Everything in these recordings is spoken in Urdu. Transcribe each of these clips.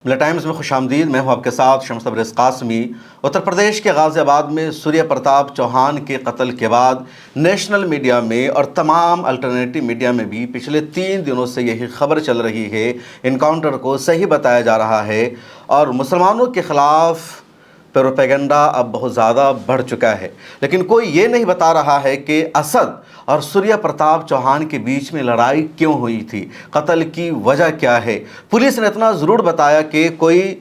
ملا ٹائمز میں خوش آمدید۔ میں ہوں آپ کے ساتھ شمس تبریز قاسمی۔ اتر پردیش کے غازی آباد میں سوریہ پرتاپ چوہان کے قتل کے بعد نیشنل میڈیا میں اور تمام الٹرنیٹیو میڈیا میں بھی پچھلے 3 دنوں سے یہی خبر چل رہی ہے، انکاؤنٹر کو صحیح بتایا جا رہا ہے اور مسلمانوں کے خلاف پروپیگنڈا اب بہت زیادہ بڑھ چکا ہے، لیکن کوئی یہ نہیں بتا رہا ہے کہ اسد اور سوریہ پرتاپ چوہان کے بیچ میں لڑائی کیوں ہوئی تھی، قتل کی وجہ کیا ہے۔ پولیس نے اتنا ضرور بتایا کہ کوئی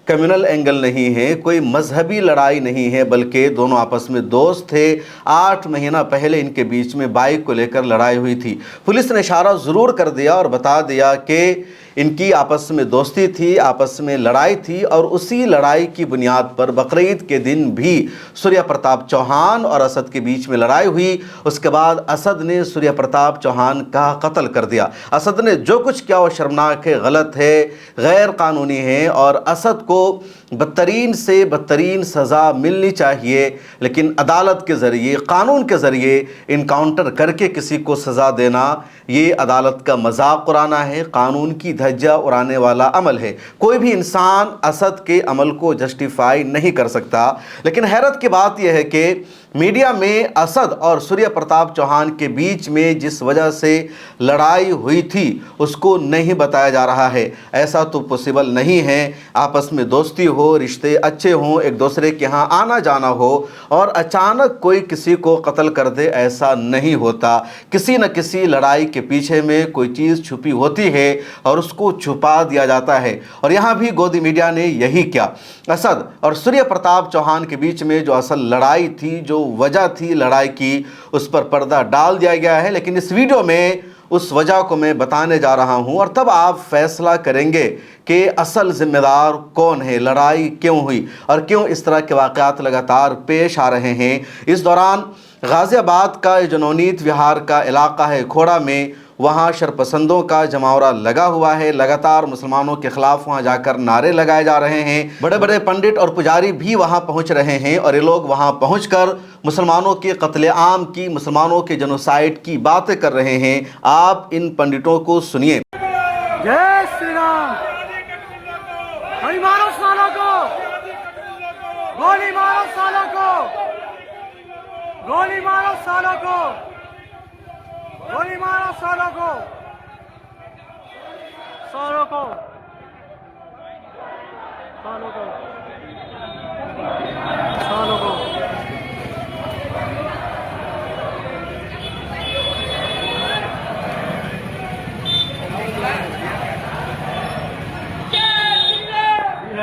کمیونل اینگل نہیں ہے، کوئی مذہبی لڑائی نہیں ہے، بلکہ دونوں آپس میں دوست تھے۔ 8 مہینہ پہلے ان کے بیچ میں بائک کو لے کر لڑائی ہوئی تھی۔ پولیس نے اشارہ ضرور کر دیا اور بتا دیا کہ ان کی آپس میں دوستی تھی، آپس میں لڑائی تھی، اور اسی لڑائی کی بنیاد پر بقرعید کے دن بھی سوریہ پرتاپ چوہان اور اسد کے بیچ میں لڑائی ہوئی۔ اس کے بعد اسد نے سوریہ پرتاپ چوہان کا قتل کر دیا۔ اسد نے جو کچھ کیا وہ شرمناک ہے، غلط ہے، غیر قانونی ہے، اور اسد کو بدترین سے بدترین سزا ملنی چاہیے، لیکن عدالت کے ذریعے، قانون کے ذریعے انکاؤنٹر کر کے کسی کو سزا دینا یہ عدالت کا مذاق اڑانا ہے، قانون کی دھجیاں اڑانے والا عمل ہے۔ کوئی بھی انسان اسد کے عمل کو جسٹیفائی نہیں کر سکتا، لیکن حیرت کی بات یہ ہے کہ میڈیا میں اسد اور سوریہ پرتاپ چوہان کے بیچ میں جس وجہ سے لڑائی ہوئی تھی اس کو نہیں بتایا جا رہا ہے۔ ایسا تو پوسیبل نہیں ہے، آپس میں دوستی ہو، رشتے اچھے ہوں، ایک دوسرے کے ہاں آنا جانا ہو، اور اچانک کوئی کسی کو قتل کر دے، ایسا نہیں ہوتا۔ کسی نہ کسی لڑائی کے پیچھے میں کوئی چیز چھپی ہوتی ہے اور اس کو چھپا دیا جاتا ہے، اور یہاں بھی گودی میڈیا نے یہی کیا۔ اسد اور سوریہ پرتاپ چوہان کے بیچ میں جو اصل لڑائی تھی، جو وجہ تھی لڑائی کی، اس پر پردہ ڈال دیا گیا ہے، لیکن اس ویڈیو میں اس وجہ کو میں بتانے جا رہا ہوں، اور تب آپ فیصلہ کریں گے کہ اصل ذمہ دار کون ہے، لڑائی کیوں ہوئی، اور کیوں اس طرح کے واقعات لگاتار پیش آ رہے ہیں۔ اس دوران غازی آباد کا جو نونیت وہار کا علاقہ ہے کھوڑا میں، وہاں شرپسندوں کا جماورہ لگا ہوا ہے، لگاتار مسلمانوں کے خلاف وہاں جا کر نعرے لگائے جا رہے ہیں، بڑے بڑے پنڈت اور پجاری بھی وہاں پہنچ رہے ہیں، اور یہ لوگ وہاں پہنچ کر مسلمانوں کے قتل عام کی، مسلمانوں کے جنوسائیڈ کی باتیں کر رہے ہیں۔ آپ ان پنڈتوں کو سنیے۔ جے شری رام، گولی مارو سالوں کو، گولی مارو سالوں کو، گولی مارو سالوں کو، گولی مارو سالوں کو، سالوں کو، سالوں کو، سالوں کو۔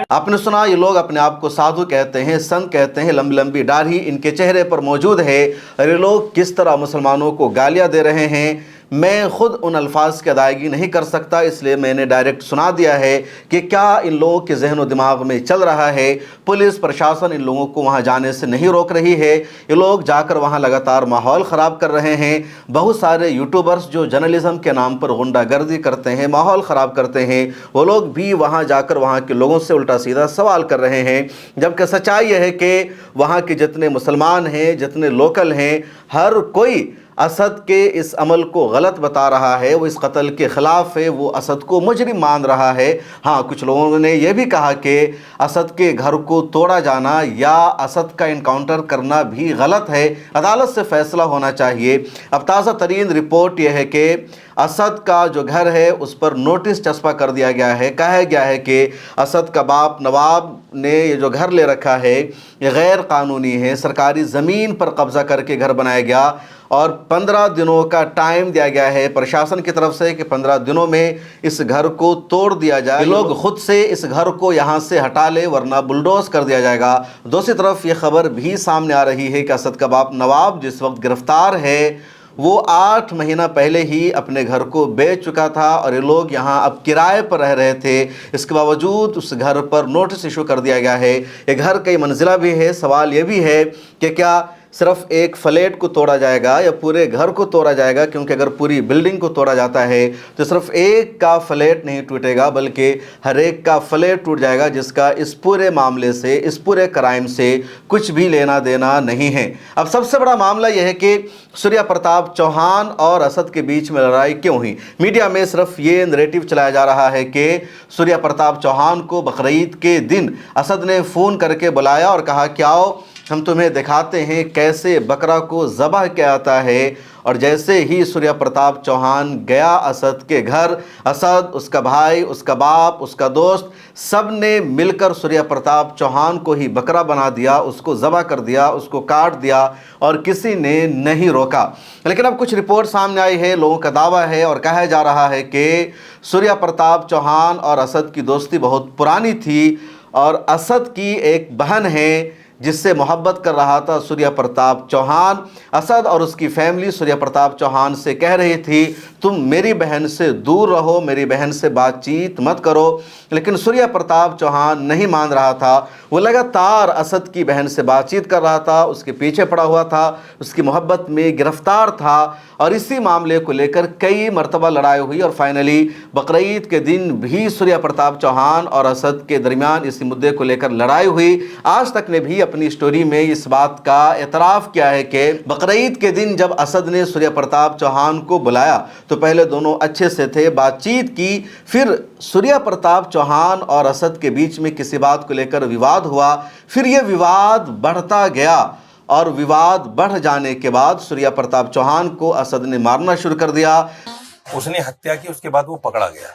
آپ نے سنا، یہ لوگ اپنے آپ کو سادھو کہتے ہیں، سنت کہتے ہیں، لمبی لمبی داڑھی ان کے چہرے پر موجود ہے، اور یہ لوگ کس طرح مسلمانوں کو گالیاں دے رہے ہیں۔ میں خود ان الفاظ کی ادائیگی نہیں کر سکتا، اس لیے میں نے ڈائریکٹ سنا دیا ہے کہ کیا ان لوگوں کے ذہن و دماغ میں چل رہا ہے۔ پولیس پرشاسن ان لوگوں کو وہاں جانے سے نہیں روک رہی ہے، یہ لوگ جا کر وہاں لگاتار ماحول خراب کر رہے ہیں۔ بہت سارے یوٹیوبرز جو جرنلزم کے نام پر غنڈہ گردی کرتے ہیں، ماحول خراب کرتے ہیں، وہ لوگ بھی وہاں جا کر وہاں کے لوگوں سے الٹا سیدھا سوال کر رہے ہیں، جبکہ سچائی یہ ہے کہ وہاں کے جتنے مسلمان ہیں، جتنے لوکل ہیں، ہر کوئی اسد کے اس عمل کو غلط بتا رہا ہے، وہ اس قتل کے خلاف ہے، وہ اسد کو مجرم مان رہا ہے۔ ہاں، کچھ لوگوں نے یہ بھی کہا کہ اسد کے گھر کو توڑا جانا یا اسد کا انکاؤنٹر کرنا بھی غلط ہے، عدالت سے فیصلہ ہونا چاہیے۔ اب تازہ ترین رپورٹ یہ ہے کہ اسد کا جو گھر ہے اس پر نوٹس چسپاں کر دیا گیا ہے، کہا گیا ہے کہ اسد کا باپ نواب نے یہ جو گھر لے رکھا ہے یہ غیر قانونی ہے، سرکاری زمین پر قبضہ کر کے گھر بنایا گیا، اور 15 دنوں کا ٹائم دیا گیا ہے پرشاسن کی طرف سے کہ 15 دنوں میں اس گھر کو توڑ دیا جائے، یہ لوگ خود سے اس گھر کو یہاں سے ہٹا لے ورنہ بلڈوز کر دیا جائے گا۔ دوسری طرف یہ خبر بھی سامنے آ رہی ہے کہ اسد کا باپ نواب جس وقت گرفتار ہے وہ 8 مہینہ پہلے ہی اپنے گھر کو بیچ چکا تھا، اور یہ لوگ یہاں اب کرائے پر رہ رہے تھے۔ اس کے باوجود اس گھر پر نوٹس ایشو کر دیا گیا ہے۔ یہ گھر کئی منزلہ بھی ہے۔ سوال یہ بھی ہے کہ کیا صرف ایک فلیٹ کو توڑا جائے گا یا پورے گھر کو توڑا جائے گا، کیونکہ اگر پوری بلڈنگ کو توڑا جاتا ہے تو صرف ایک کا فلیٹ نہیں ٹوٹے گا بلکہ ہر ایک کا فلیٹ ٹوٹ جائے گا، جس کا اس پورے معاملے سے، اس پورے کرائم سے کچھ بھی لینا دینا نہیں ہے۔ اب سب سے بڑا معاملہ یہ ہے کہ سوریہ پرتاپ چوہان اور اسد کے بیچ میں لڑائی کیوں ہوئی؟ میڈیا میں صرف یہ نریٹو چلایا جا رہا ہے کہ سوریہ پرتاپ چوہان کو بقرعید کے دن اسد نے فون کر کے بلایا اور کہا کہ آؤ ہم تمہیں دکھاتے ہیں کیسے بکرا کو ذبح کیا جاتا ہے، اور جیسے ہی سوریہ پرتاپ چوہان گیا اسد کے گھر، اسد، اس کا بھائی، اس کا باپ، اس کا دوست، سب نے مل کر سوریہ پرتاپ چوہان کو ہی بکرا بنا دیا، اس کو ذبح کر دیا، اس کو کاٹ دیا، اور کسی نے نہیں روکا۔ لیکن اب کچھ رپورٹ سامنے آئی ہے، لوگوں کا دعویٰ ہے اور کہا جا رہا ہے کہ سوریہ پرتاپ چوہان اور اسد کی دوستی بہت پرانی تھی، اور اسد کی ایک بہن ہے جس سے محبت کر رہا تھا سوریہ پرتاپ چوہان۔ اسد اور اس کی فیملی سوریہ پرتاپ چوہان سے کہہ رہی تھی تم میری بہن سے دور رہو، میری بہن سے بات چیت مت کرو، لیکن سوریہ پرتاپ چوہان نہیں مان رہا تھا۔ وہ لگاتار اسد کی بہن سے بات چیت کر رہا تھا، اس کے پیچھے پڑا ہوا تھا، اس کی محبت میں گرفتار تھا، اور اسی معاملے کو لے کر کئی مرتبہ لڑائی ہوئی، اور فائنلی بقرعید کے دن بھی سوریہ پرتاپ چوہان اور اسد کے درمیان اسی مدعے کو لے کر لڑائی ہوئی۔ آج تک نے بھی اپنی سٹوری میں اس بات کا اعتراف کیا ہے کہ بقرعید کے دن جب اسد نے سوریہ پرتاپ چوہان کو بلایا تو پہلے دونوں اچھے سے تھے، بات چیت کی، پھر سوریہ پرتاپ چوہان اور اسد کے بیچ میں کسی بات کو لے کر وواد ہوا، پھر یہ وواد بڑھتا گیا، اور وواد بڑھ جانے کے بعد سوریہ پرتاپ چوہان کو اسد نے مارنا شروع کر دیا۔ اس نے ہتیا کی، اس کے بعد وہ پکڑا گیا۔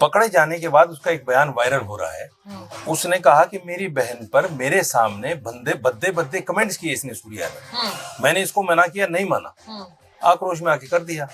پکڑے جانے کے بعد اس کا ایک بیان وائرل ہو رہا ہے، اس نے کہا کہ میری بہن پر میرے سامنے بدے کمنٹس کیے اس نے سوریا نے، میں نے اس کو منع کیا، نہیں مانا، آکروش میں آ کے کر دیا۔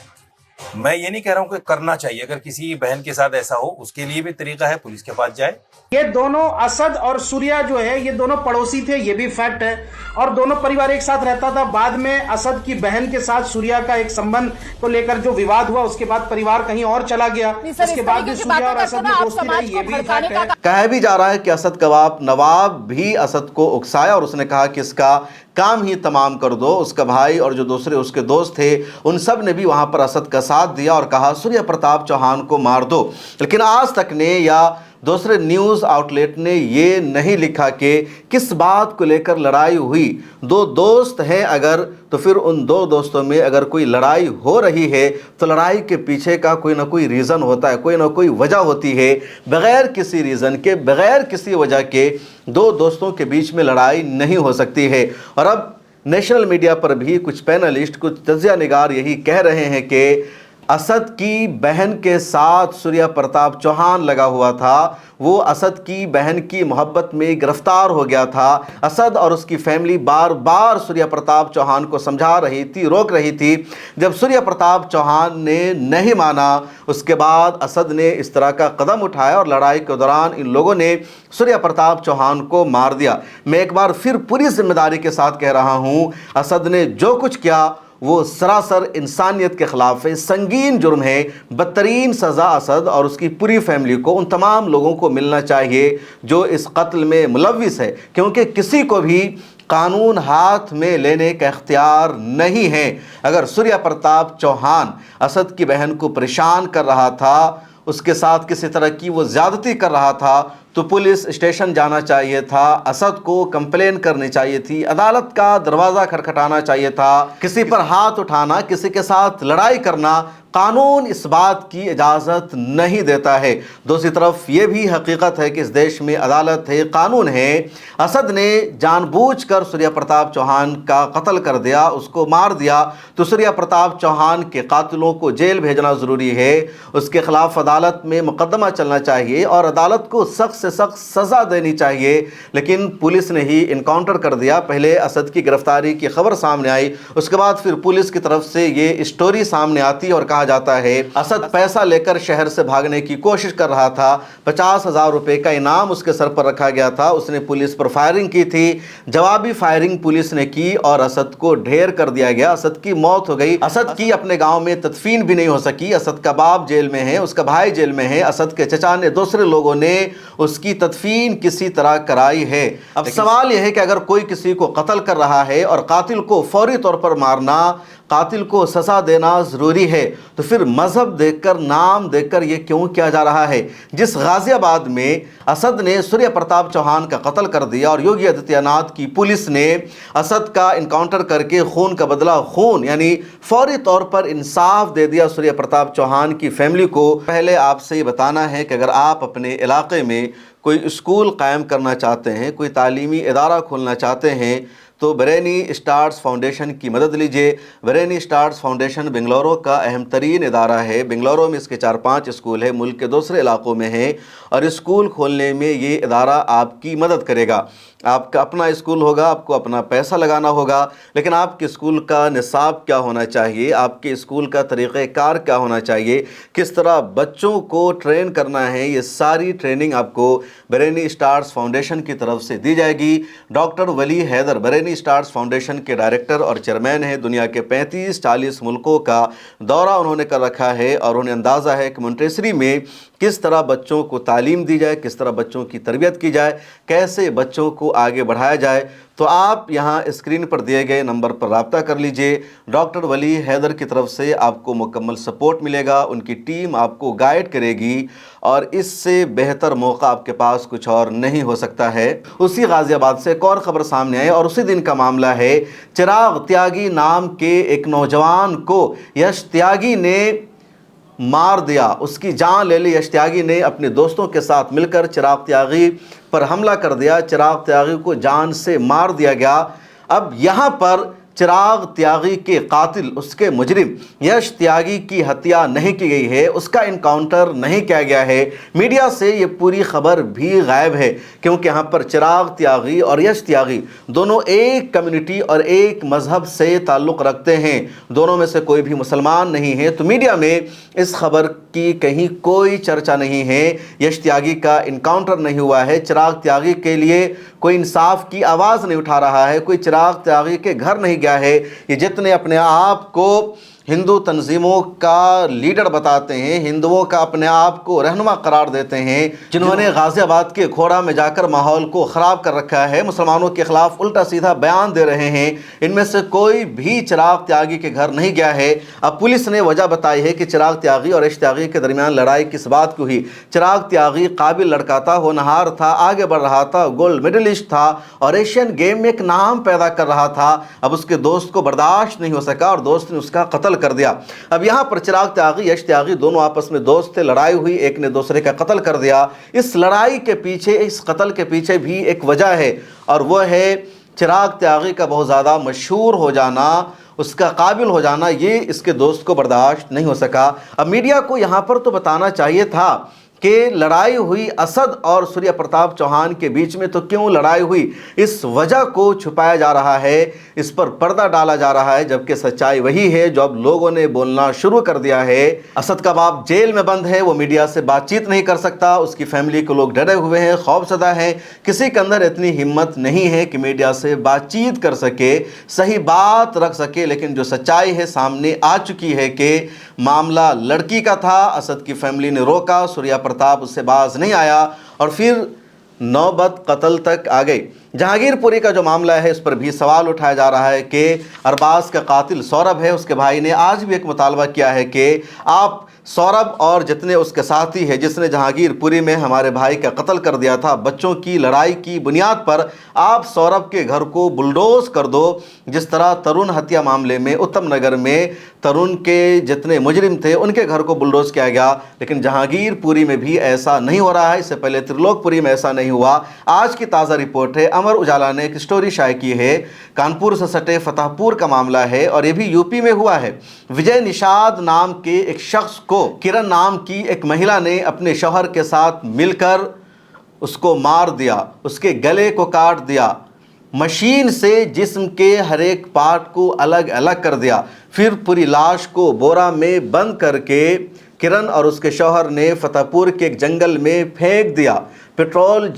میں یہ نہیں کہہ رہا ہوں کہ کرنا چاہیے، اگر کسی بہن کے ساتھ ایسا ہو اس کے لیے بھی طریقہ ہے، پولیس کے پاس جائے۔ یہ دونوں اسد اور سوریا جو ہے یہ دونوں پڑوسی تھے، یہ بھی فیکٹ ہے، اور دونوں پریوار ایک ساتھ رہتا تھا۔ بعد میں اسد کی بہن کے ساتھ سوریا کا ایک سمبند کو لے کر جو وواد ہوا، اس کے بعد پریوار کہیں اور چلا گیا، اس کے بعد بھی سوریا اور اسد میں دوستی رہی، یہ بھی فیکٹ ہے۔ کہا بھی جا رہا ہے کہ اسد کا باپ نواب بھی اسد کو اکسایا، اور اس نے کہا کہ اس کا کام ہی تمام کر دو۔ اس کا بھائی اور جو دوسرے اس کے دوست تھے ان سب نے بھی وہاں پر اسد کا ساتھ دیا اور کہا سوریہ پرتاپ چوہان کو مار دو۔ لیکن آج تک نے یا دوسرے نیوز آؤٹ لیٹ نے یہ نہیں لکھا کہ کس بات کو لے کر لڑائی ہوئی۔ دو دوست ہیں اگر، تو پھر ان دو دوستوں میں اگر کوئی لڑائی ہو رہی ہے تو لڑائی کے پیچھے کا کوئی نہ کوئی ریزن ہوتا ہے، کوئی نہ کوئی وجہ ہوتی ہے۔ بغیر کسی ریزن کے، بغیر کسی وجہ کے دو دوستوں کے بیچ میں لڑائی نہیں ہو سکتی ہے۔ اور اب نیشنل میڈیا پر بھی کچھ پینلسٹ، کچھ تجزیہ نگار یہی کہہ رہے ہیں کہ اسد کی بہن کے ساتھ سوریہ پرتاپ چوہان لگا ہوا تھا، وہ اسد کی بہن کی محبت میں گرفتار ہو گیا تھا۔ اسد اور اس کی فیملی بار بار سوریہ پرتاپ چوہان کو سمجھا رہی تھی، روک رہی تھی۔ جب سوریہ پرتاپ چوہان نے نہیں مانا، اس کے بعد اسد نے اس طرح کا قدم اٹھایا اور لڑائی کے دوران ان لوگوں نے سوریہ پرتاپ چوہان کو مار دیا۔ میں ایک بار پھر پوری ذمہ داری کے ساتھ کہہ رہا ہوں، اسد نے جو کچھ کیا وہ سراسر انسانیت کے خلاف ہے، سنگین جرم ہے، بدترین سزا اسد اور اس کی پوری فیملی کو، ان تمام لوگوں کو ملنا چاہیے جو اس قتل میں ملوث ہے، کیونکہ کسی کو بھی قانون ہاتھ میں لینے کا اختیار نہیں ہے۔ اگر سوریہ پرتاپ چوہان اسد کی بہن کو پریشان کر رہا تھا، اس کے ساتھ کسی طرح کی وہ زیادتی کر رہا تھا، تو پولیس اسٹیشن جانا چاہیے تھا، اسد کو کمپلین کرنی چاہیے تھی، عدالت کا دروازہ کھٹکھٹانا چاہیے تھا۔ کسی پر ہاتھ اٹھانا، کسی کے ساتھ لڑائی کرنا، قانون اس بات کی اجازت نہیں دیتا ہے۔ دوسری طرف یہ بھی حقیقت ہے کہ اس دیش میں عدالت ہے، قانون ہے۔ اسد نے جان بوجھ کر سوریہ پرتاپ چوہان کا قتل کر دیا، اس کو مار دیا، تو سوریہ پرتاپ چوہان کے قاتلوں کو جیل بھیجنا ضروری ہے، اس کے خلاف عدالت میں مقدمہ چلنا چاہیے اور عدالت کو سخت سے سخت سزا دینی چاہیے۔ لیکن پولیس نے ہی انکاؤنٹر کر دیا۔ پہلے اسد کی گرفتاری کی خبر سامنے آئی، اس کے بعد پھر پولیس کی طرف سے یہ اسٹوری سامنے آتی اور کہا جاتا ہے اسد پیسہ لے کر شہر سے بھاگنے کی کوشش کر رہا تھا، 50,000 روپے کا انعام اس کے سر پر رکھا گیا تھا، اس نے پولیس پر فائرنگ کی تھی، جوابی فائرنگ پولیس نے کی اور اسد کو ڈھیر کر دیا گیا، اسد کی موت ہو گئی۔ اسد کی اپنے گاؤں میں تدفین بھی نہیں ہو سکی، اسد کا باپ جیل میں ہے، اس کا بھائی جیل میں ہے، اسد کے چچا نے، دوسرے لوگوں نے اس اس کی تدفین کسی طرح کرائی ہے۔ اب سوال یہ ہے کہ اگر کوئی کسی کو قتل کر رہا ہے اور قاتل کو فوری طور پر مارنا، قاتل کو سزا دینا ضروری ہے، تو پھر مذہب دیکھ کر، نام دیکھ کر یہ کیوں کیا جا رہا ہے؟ جس غازی آباد میں اسد نے سوریہ پرتاپ چوہان کا قتل کر دیا اور یوگی آدتیہ ناتھ کی پولیس نے اسد کا انکاؤنٹر کر کے خون کا بدلہ خون، یعنی فوری طور پر انصاف دے دیا سوریہ پرتاپ چوہان کی فیملی کو۔ پہلے آپ سے یہ بتانا ہے کہ اگر آپ اپنے علاقے میں کوئی اسکول قائم کرنا چاہتے ہیں، کوئی تعلیمی ادارہ کھولنا چاہتے ہیں، تو برینی اسٹارز فاؤنڈیشن کی مدد لیجئے۔ برینی اسٹارز فاؤنڈیشن بنگلورو کا اہم ترین ادارہ ہے۔ بنگلورو میں اس کے 4-5 اسکول ہیں، ملک کے دوسرے علاقوں میں ہیں، اور اسکول کھولنے میں یہ ادارہ آپ کی مدد کرے گا۔ آپ کا اپنا اسکول ہوگا، آپ کو اپنا پیسہ لگانا ہوگا، لیکن آپ کے اسکول کا نصاب کیا ہونا چاہیے، آپ کے اسکول کا طریقہ کار کیا ہونا چاہیے، کس طرح بچوں کو ٹرین کرنا ہے، یہ ساری ٹریننگ آپ کو برینی اسٹارز فاؤنڈیشن کی طرف سے دی جائے گی۔ ڈاکٹر ولی حیدر برینی اسٹارز فاؤنڈیشن کے ڈائریکٹر اور چیئرمین ہیں۔ دنیا کے 35-40 ملکوں کا دورہ انہوں نے کر رکھا ہے، اور انہیں اندازہ ہے کہ مونٹیسری میں کس طرح بچوں کو تعلیم دی جائے، کس طرح بچوں کی تربیت کی جائے، کیسے بچوں کو آگے بڑھایا جائے۔ تو آپ یہاں اسکرین پر دیے گئے نمبر پر رابطہ کر لیجئے۔ ڈاکٹر ولی حیدر کی طرف سے آپ کو مکمل سپورٹ ملے گا، ان کی ٹیم آپ کو گائیڈ کرے گی، اور اس سے بہتر موقع آپ کے پاس کچھ اور نہیں ہو سکتا ہے۔ اسی غازی آباد سے ایک اور خبر سامنے آئی، اور اسی دن کا معاملہ ہے۔ چراغ تیاگی نام کے ایک نوجوان کو یش تیاگی نے مار دیا، اس کی جان لے لی۔ یش تیاگی نے اپنے دوستوں کے ساتھ مل کر چراغ تیاگی پر حملہ کر دیا، چراغ تیاگی کو جان سے مار دیا گیا۔ اب یہاں پر چراغ تیاگی کے قاتل، اس کے مجرم یش تیاگی کی ہتیا نہیں کی گئی ہے، اس کا انکاؤنٹر نہیں کیا گیا ہے۔ میڈیا سے یہ پوری خبر بھی غائب ہے، کیونکہ یہاں پر چراغ تیاگی اور یش تیاگی دونوں ایک کمیونٹی اور ایک مذہب سے تعلق رکھتے ہیں، دونوں میں سے کوئی بھی مسلمان نہیں ہے۔ تو میڈیا میں اس خبر کی کہیں کوئی چرچا نہیں ہے، یش تیاگی کا انکاؤنٹر نہیں ہوا ہے، چراغ تیاگی کے لیے کوئی انصاف کی آواز نہیں اٹھا رہا ہے، کوئی چراغ تیاگی کے گھر نہیں گیا ہے۔ یہ جتنے اپنے آپ کو ہندو تنظیموں کا لیڈر بتاتے ہیں، ہندوؤں کا اپنے آپ کو رہنما قرار دیتے ہیں، جنہوں نے غازی آباد کے کھوڑا میں جا کر ماحول کو خراب کر رکھا ہے، مسلمانوں کے خلاف الٹا سیدھا بیان دے رہے ہیں، ان میں سے کوئی بھی چراغ تیاگی کے گھر نہیں گیا ہے۔ اب پولیس نے وجہ بتائی ہے کہ چراغ تیاگی اور یش تیاگی کے درمیان لڑائی کس بات کو ہوئی۔ چراغ تیاگی قابل لڑکا تھا، ہونہار تھا، آگے بڑھ رہا تھا، گولڈ میڈلسٹ تھا، اور ایشین گیم میں ایک نام پیدا کر رہا تھا۔ اب اس کے دوست کو برداشت نہیں ہو سکا، اور دوست نے اس کا قتل کر دیا۔ اب یہاں پر چراغ تیاگی، یش تیاگی دونوں آپس میں دوست تھے، لڑائی ہوئی، ایک نے دوسرے کا قتل کر دیا۔ اس لڑائی کے پیچھے، اس قتل کے پیچھے بھی ایک وجہ ہے، اور وہ ہے چراغ تیاگی کا بہت زیادہ مشہور ہو جانا، اس کا قابل ہو جانا، یہ اس کے دوست کو برداشت نہیں ہو سکا۔ اب میڈیا کو یہاں پر تو بتانا چاہیے تھا کہ لڑائی ہوئی اسد اور سوریہ پرتاپ چوہان کے بیچ میں، تو کیوں لڑائی ہوئی، اس وجہ کو چھپایا جا رہا ہے، اس پر پردہ ڈالا جا رہا ہے، جبکہ سچائی وہی ہے جو اب لوگوں نے بولنا شروع کر دیا ہے۔ اسد کا باپ جیل میں بند ہے، وہ میڈیا سے بات چیت نہیں کر سکتا، اس کی فیملی کے لوگ ڈرے ہوئے ہیں، خوف زدہ ہیں، کسی کے اندر اتنی ہمت نہیں ہے کہ میڈیا سے بات چیت کر سکے، صحیح بات رکھ سکے۔ لیکن جو سچائی ہے سامنے آ چکی ہے کہ معاملہ لڑکی کا تھا، اسد کی فیملی نے روکا، سوریہ پرتاپ اس سے باز نہیں آیا، اور پھر نوبت قتل تک آ گئی۔ جہانگیر پوری کا جو معاملہ ہے، اس پر بھی سوال اٹھایا جا رہا ہے کہ ارباز کا قاتل سوربھ ہے۔ اس کے بھائی نے آج بھی ایک مطالبہ کیا ہے کہ آپ سوربھ اور جتنے اس کے ساتھی ہیں، جس نے جہانگیر پوری میں ہمارے بھائی کا قتل کر دیا تھا بچوں کی لڑائی کی بنیاد پر، آپ سوربھ کے گھر کو بلڈوز کر دو، جس طرح ترون ہتیا معاملے میں اتم نگر میں ترون کے جتنے مجرم تھے ان کے گھر کو بلڈوز کیا گیا۔ لیکن جہانگیر پوری میں بھی ایسا نہیں ہو رہا ہے، اس سے پہلے ترلوک پوری میں ایسا نہیں ہوا۔ آج کی تازہ رپورٹ ہے، امر اجالا نے ایک سٹوری شائع کی ہے، کانپور سے سٹے فتح پور کا معاملہ ہے، اور یہ بھی یوپی میں ہوا ہے۔ وجے نشاد نام کے ایک شخص کو کرن نام کی ایک مہیلا نے اپنے شوہر کے ساتھ مل کر اس کو مار دیا، اس کے گلے کو کاٹ دیا، مشین سے جسم کے ہر ایک پارٹ کو الگ الگ کر دیا، پھر پوری لاش کو بورا میں بند کر کے کرن اور اس کے شوہر نے فتح پور کے ایک جنگل میں پھینک دیا، پیٹرول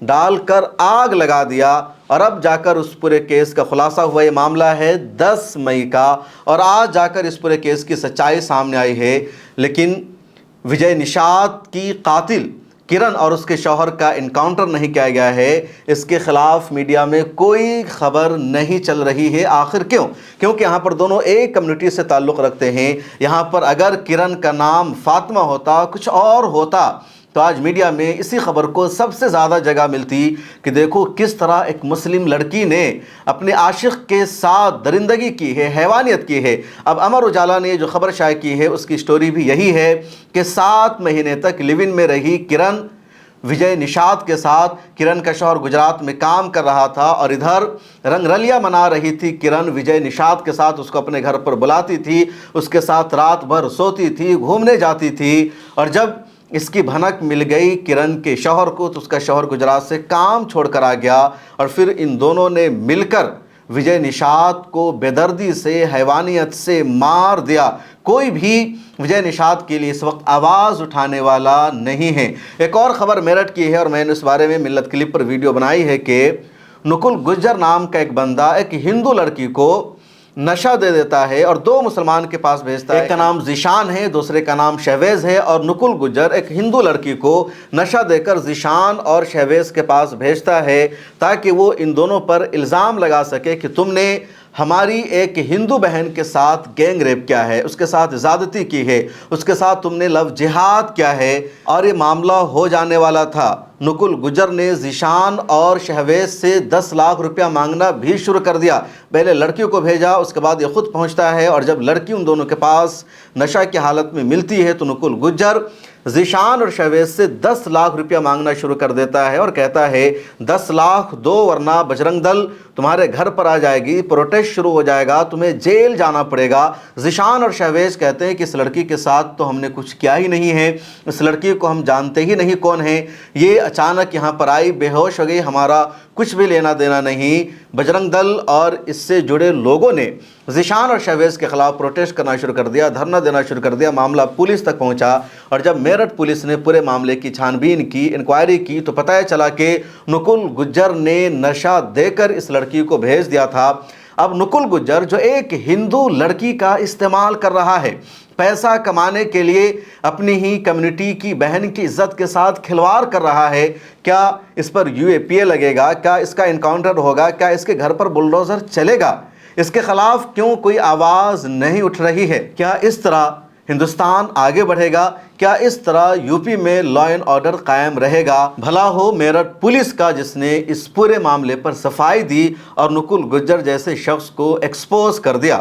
ڈال کر آگ لگا دیا، اور اب جا کر اس پورے کیس کا خلاصہ ہوا۔ یہ معاملہ ہے 10 مئی کا، اور آج جا کر اس پورے کیس کی سچائی سامنے آئی ہے۔ لیکن وجے نشاد کی قاتل کرن اور اس کے شوہر کا انکاؤنٹر نہیں کیا گیا ہے، اس کے خلاف میڈیا میں کوئی خبر نہیں چل رہی ہے۔ آخر کیوں؟ کیونکہ یہاں پر دونوں ایک کمیونٹی سے تعلق رکھتے ہیں۔ یہاں پر اگر کرن کا نام فاطمہ ہوتا، کچھ اور ہوتا، تو آج میڈیا میں اسی خبر کو سب سے زیادہ جگہ ملتی کہ دیکھو کس طرح ایک مسلم لڑکی نے اپنے عاشق کے ساتھ درندگی کی ہے، حیوانیت کی ہے۔ اب امر اجالا نے جو خبر شائع کی ہے اس کی سٹوری بھی یہی ہے کہ 7 مہینے تک لیو ان میں رہی کرن وجے نشاد کے ساتھ۔ کرن کا شوہر گجرات میں کام کر رہا تھا اور ادھر رنگ رلیاں منا رہی تھی کرن وجے نشاد کے ساتھ۔ اس کو اپنے گھر پر بلاتی تھی، اس کے ساتھ رات بھر سوتی تھی، گھومنے جاتی تھی، اور جب اس کی بھنک مل گئی کرن کے شوہر کو تو اس کا شوہر گجرات سے کام چھوڑ کر آ گیا، اور پھر ان دونوں نے مل کر وجے نشاد کو بے دردی سے، حیوانیت سے مار دیا۔ کوئی بھی وجے نشاد کے لیے اس وقت آواز اٹھانے والا نہیں ہے۔ ایک اور خبر میرٹھ کی ہے اور میں نے اس بارے میں ملت کلپ پر ویڈیو بنائی ہے کہ نکل گجر نام کا ایک بندہ ایک ہندو لڑکی کو نشہ دے دیتا ہے اور 2 مسلمان کے پاس بھیجتا ہے۔ ایک کا نام ذیشان ہے، دوسرے کا نام شہویز ہے، اور نکل گجر ایک ہندو لڑکی کو نشہ دے کر ذیشان اور شہویز کے پاس بھیجتا ہے تاکہ وہ ان دونوں پر الزام لگا سکے کہ تم نے ہماری ایک ہندو بہن کے ساتھ گینگ ریپ کیا ہے، اس کے ساتھ زیادتی کی ہے، اس کے ساتھ تم نے لو جہاد کیا ہے، اور یہ معاملہ ہو جانے والا تھا۔ نکل گجر نے ذیشان اور شہویز سے 10 لاکھ روپیہ مانگنا بھی شروع کر دیا۔ پہلے لڑکیوں کو بھیجا، اس کے بعد یہ خود پہنچتا ہے، اور جب لڑکی ان دونوں کے پاس نشہ کی حالت میں ملتی ہے تو نکل گجر ذیشان اور شہویز سے 10 لاکھ روپیہ مانگنا شروع کر دیتا ہے اور کہتا ہے 10 لاکھ دو ورنہ بجرنگ دل تمہارے گھر پر آ جائے گی، پروٹیسٹ شروع ہو جائے گا، تمہیں جیل جانا پڑے گا۔ ذیشان اور شہویز کہتے ہیں کہ اس لڑکی کے ساتھ تو ہم نے کچھ کیا ہی نہیں ہے، اس لڑکی کو ہم جانتے ہی نہیں کون ہے، یہ اچانک یہاں پر آئی، بے ہوش ہو گئی، ہمارا کچھ بھی لینا دینا نہیں۔ بجرنگ دل اور اس سے جڑے لوگوں نے ذیشان اور شہویز کے خلاف پروٹیسٹ کرنا شروع کر دیا، دھرنا دینا شروع کر دیا۔ معاملہ پولیس تک پہنچا، اور جب میرٹھ پولیس نے پورے معاملے کی چھان بین کی، انکوائری کی، تو پتہ چلا کہ نکل گجر نے نشہ دے کر اس لڑکی کو بھیج دیا تھا۔ اب نکل گجر جو ایک ہندو لڑکی کا استعمال کر رہا ہے پیسہ کمانے کے لیے، اپنی ہی کمیونٹی کی بہن کی عزت کے ساتھ کھلواڑ کر رہا ہے، کیا اس پر UAPA لگے گا؟ کیا اس کا انکاؤنٹر ہوگا؟ کیا اس کے گھر پر بلڈوزر چلے گا؟ اس کے خلاف کیوں کوئی آواز نہیں اٹھ رہی ہے؟ کیا اس طرح ہندوستان آگے بڑھے گا؟ کیا اس طرح یوپی میں لا اینڈ آرڈر قائم رہے گا؟ بھلا ہو میرٹھ پولیس کا جس نے اس پورے معاملے پر صفائی دی اور نکل گجر جیسے شخص کو ایکسپوز کر دیا۔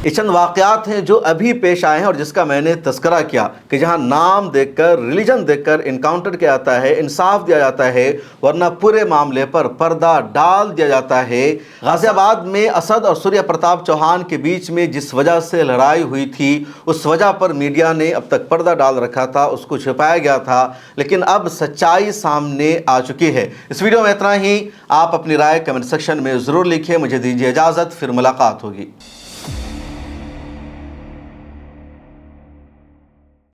یہ چند واقعات ہیں جو ابھی پیش آئے ہیں اور جس کا میں نے تذکرہ کیا کہ جہاں نام دیکھ کر، ریلیجن دیکھ کر انکاؤنٹر کیا جاتا ہے، انصاف دیا جاتا ہے، ورنہ پورے معاملے پر پردہ ڈال دیا جاتا ہے۔ غازی آباد میں اسد اور سوریہ پرتاپ چوہان کے بیچ میں جس وجہ سے لڑائی ہوئی تھی، اس وجہ پر میڈیا نے اب تک پردہ ڈال رکھا تھا، اس کو چھپایا گیا تھا، لیکن اب سچائی سامنے آ چکی ہے۔ اس ویڈیو میں اتنا ہی۔ آپ اپنی رائے کمنٹ سیکشن میں ضرور لکھیں۔ مجھے دیجیے اجازت، پھر ملاقات ہوگی۔